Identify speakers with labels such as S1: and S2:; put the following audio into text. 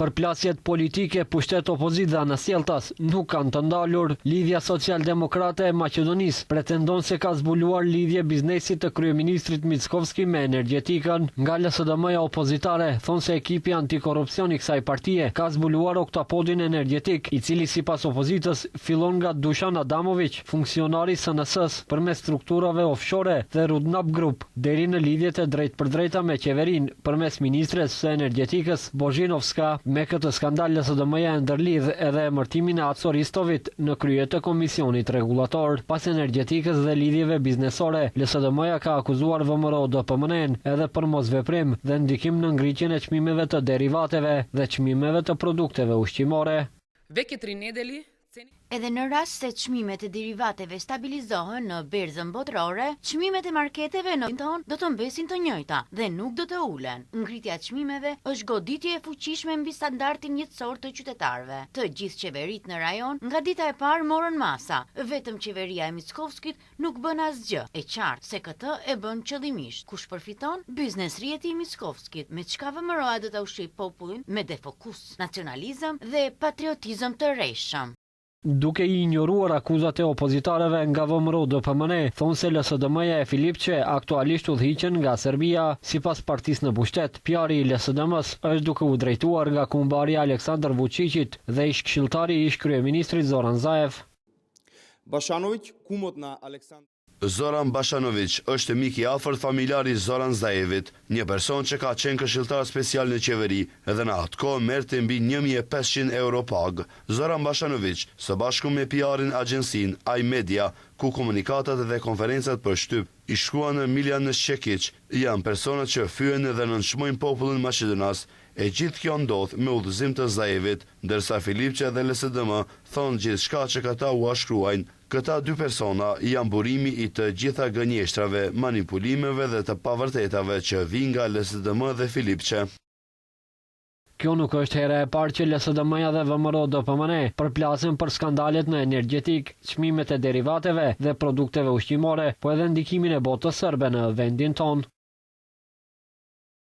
S1: Përplasjet politike pushtet opozit dhe anasjeltas nuk kanë të ndalur. Lidhja Social-Demokrate e Maqedonisë pretendon se ka zbuluar lidhje biznesi të kryeministrit Mickovski me energjetikën. Nga LSDM-ja opozitare thonë se ekipi antikorrupsion i kësaj partie ka zbuluar oktapodin energjetik, i cili sipas opozitës fillon nga Dušan Adamović, funksionari SNS-s përmes strukturave offshore dhe Rudnap Group, deri në lidhjet e drejtpërdrejta me qeverinë përmes ministres së energjetikës Bozhinovska. Me këtë skandal LSDM-ja e ndërlidh edhe emërtimin e Aco Ristovit në krye të komisionit rregullator. Pas energjetikës dhe lidhjeve biznesore, LSDM-ja ka akuzuar VMRO-DPMN edhe për mosveprim dhe ndikim në ngritjen e çmimeve të derivateve dhe çmimeve të produkteve ushqimore.
S2: Edhe në rast se çmimet e derivateve stabilizohen në berzën botërore, çmimet e marketeve në tonë do të mbesin të njëjta dhe nuk do të ulen. Ngritja e çmimeve është goditje e fuqishme mbi standardin jetësor të qytetarëve. Të gjithë qeveritë në rajon nga dita e parë morën masa, vetëm qeveria e Mickovskit nuk bën asgjë. E qartë se këtë e bën qëllimisht. Kush përfiton? Biznes rjeti i Mickovskit, me çka VMRO-ja do ta ushqejë popullin me defokus, nacionalizëm dhe patriotizëm të rreshëm.
S1: Duke i injoruar akuzat e opozitarëve nga VMRO-DPMN, thonë se LSDM-ja e Filipçe aktualisht udhëhiqen nga Serbia. Sipas partisë në pushtet, PR-i i LSDM-s është duke u drejtuar nga kumbarja Aleksandar Vučićit dhe ish-këshilltari i ish-kryeministrit Zoran Zaev.
S3: Bashanović, kumot na Aleksandar
S4: Zoran Bashanović është mik i afërt familjar i Zoran Zaevit, një person që ka qenë këshilltar special në qeveri dhe në atë kohë merrte mbi 1500 euro pagë. Zoran Bashanović, së bashku me PR-in agjensin iMedia, ku komunikatat dhe konferencat për shtyp i shkruan në Miljan Šćekić, janë personat që fyen dhe nënçmojnë popullin maqedonas. E gjithë kjo ndodh me udhëzim të Zaevit, ndërsa Filipçe dhe LSDM thonë gjithçka që këta u shkruajnë. Këta dy persona janë burimi i të gjitha gënjeshtrave, manipulimeve dhe të pavërtetave që vijnë nga LSDM dhe Filipçe.
S1: Kjo nuk është hera e parë që LSDM-ja dhe VMRO-DPMN përplasen për skandalet në energjetik, çmimet e derivateve dhe produkteve ushqimore, po edhe ndikimin e botës serbe në vendin tonë.